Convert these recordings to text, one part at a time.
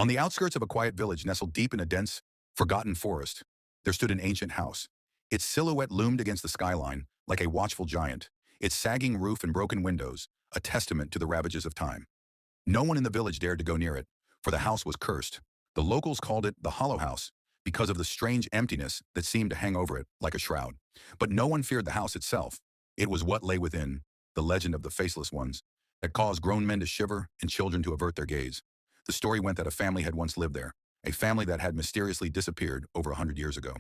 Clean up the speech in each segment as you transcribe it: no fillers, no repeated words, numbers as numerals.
On the outskirts of a quiet village nestled deep in a dense, forgotten forest, there stood an ancient house. Its silhouette loomed against the skyline like a watchful giant, its sagging roof and broken windows a testament to the ravages of time. No one in the village dared to go near it, for the house was cursed. The locals called it the Hollow House because of the strange emptiness that seemed to hang over it like a shroud. But no one feared the house itself. It was what lay within, the legend of the faceless ones, that caused grown men to shiver and children to avert their gaze. The story went that a family had once lived there, a family that had mysteriously disappeared over 100 years ago.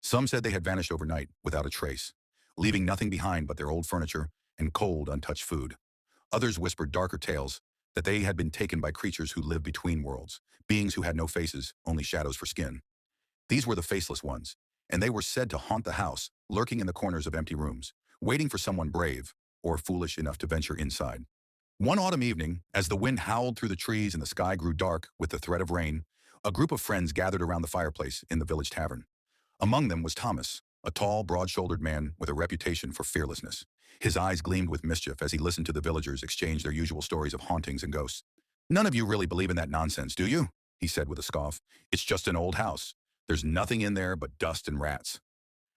Some said they had vanished overnight without a trace, leaving nothing behind but their old furniture and cold, untouched food. Others whispered darker tales that they had been taken by creatures who lived between worlds, beings who had no faces, only shadows for skin. These were the faceless ones, and they were said to haunt the house, lurking in the corners of empty rooms, waiting for someone brave or foolish enough to venture inside. One autumn evening, as the wind howled through the trees and the sky grew dark with the threat of rain, a group of friends gathered around the fireplace in the village tavern. Among them was Thomas, a tall, broad-shouldered man with a reputation for fearlessness. His eyes gleamed with mischief as he listened to the villagers exchange their usual stories of hauntings and ghosts. "None of you really believe in that nonsense, do you?" he said with a scoff. "It's just an old house. There's nothing in there but dust and rats."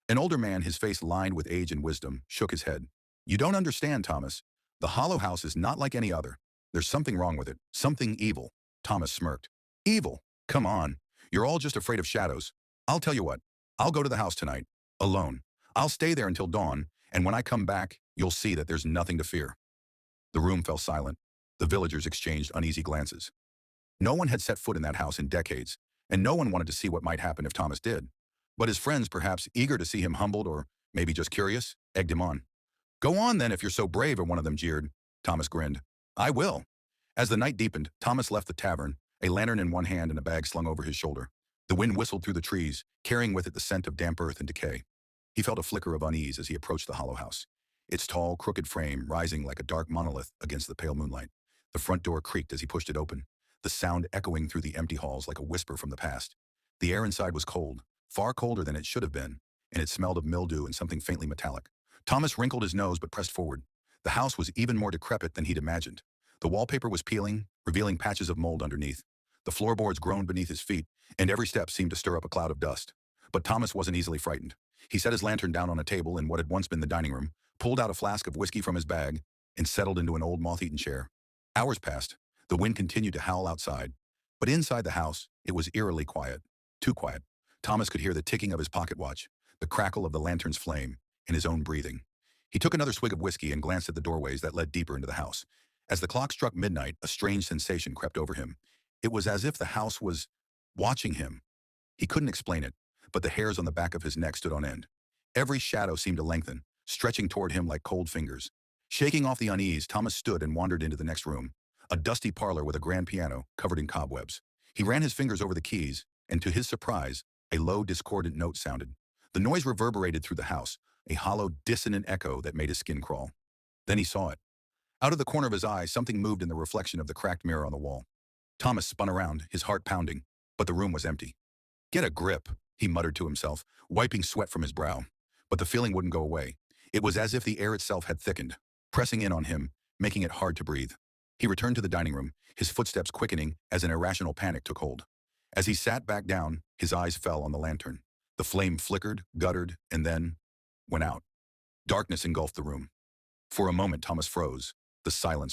An older man, his face lined with age and wisdom, shook his head. "You don't understand, Thomas. The Hollow House is not like any other. There's something wrong with it, something evil." Thomas smirked. "Evil? Come on. You're all just afraid of shadows. I'll tell you what. I'll go to the house tonight, alone. I'll stay there until dawn, and when I come back, you'll see that there's nothing to fear." The room fell silent. The villagers exchanged uneasy glances. No one had set foot in that house in decades, and no one wanted to see what might happen if Thomas did. But his friends, perhaps eager to see him humbled or maybe just curious, egged him on. "Go on then if you're so brave," one of them jeered. Thomas grinned. "I will." As the night deepened, Thomas left the tavern, a lantern in one hand and a bag slung over his shoulder. The wind whistled through the trees, carrying with it the scent of damp earth and decay. He felt a flicker of unease as he approached the Hollow House, its tall, crooked frame rising like a dark monolith against the pale moonlight. The front door creaked as he pushed it open, the sound echoing through the empty halls like a whisper from the past. The air inside was cold, far colder than it should have been, and it smelled of mildew and something faintly metallic. Thomas wrinkled his nose but pressed forward. The house was even more decrepit than he'd imagined. The wallpaper was peeling, revealing patches of mold underneath. The floorboards groaned beneath his feet, and every step seemed to stir up a cloud of dust. But Thomas wasn't easily frightened. He set his lantern down on a table in what had once been the dining room, pulled out a flask of whiskey from his bag, and settled into an old moth-eaten chair. Hours passed. The wind continued to howl outside. But inside the house, it was eerily quiet. Too quiet. Thomas could hear the ticking of his pocket watch, the crackle of the lantern's flame, and his own breathing. He took another swig of whiskey and glanced at the doorways that led deeper into the house. As the clock struck midnight, a strange sensation crept over him. It was as if the house was watching him. He couldn't explain it, but the hairs on the back of his neck stood on end. Every shadow seemed to lengthen, stretching toward him like cold fingers. Shaking off the unease, Thomas stood and wandered into the next room, a dusty parlor with a grand piano covered in cobwebs. He ran his fingers over the keys, and to his surprise, a low, discordant note sounded. The noise reverberated through the house, a hollow, dissonant echo that made his skin crawl. Then he saw it. Out of the corner of his eye, something moved in the reflection of the cracked mirror on the wall. Thomas spun around, his heart pounding, but the room was empty. "Get a grip," he muttered to himself, wiping sweat from his brow. But the feeling wouldn't go away. It was as if the air itself had thickened, pressing in on him, making it hard to breathe. He returned to the dining room, his footsteps quickening as an irrational panic took hold. As he sat back down, his eyes fell on the lantern. The flame flickered, guttered, and then went out. Darkness engulfed the room. For a moment, Thomas froze. The silence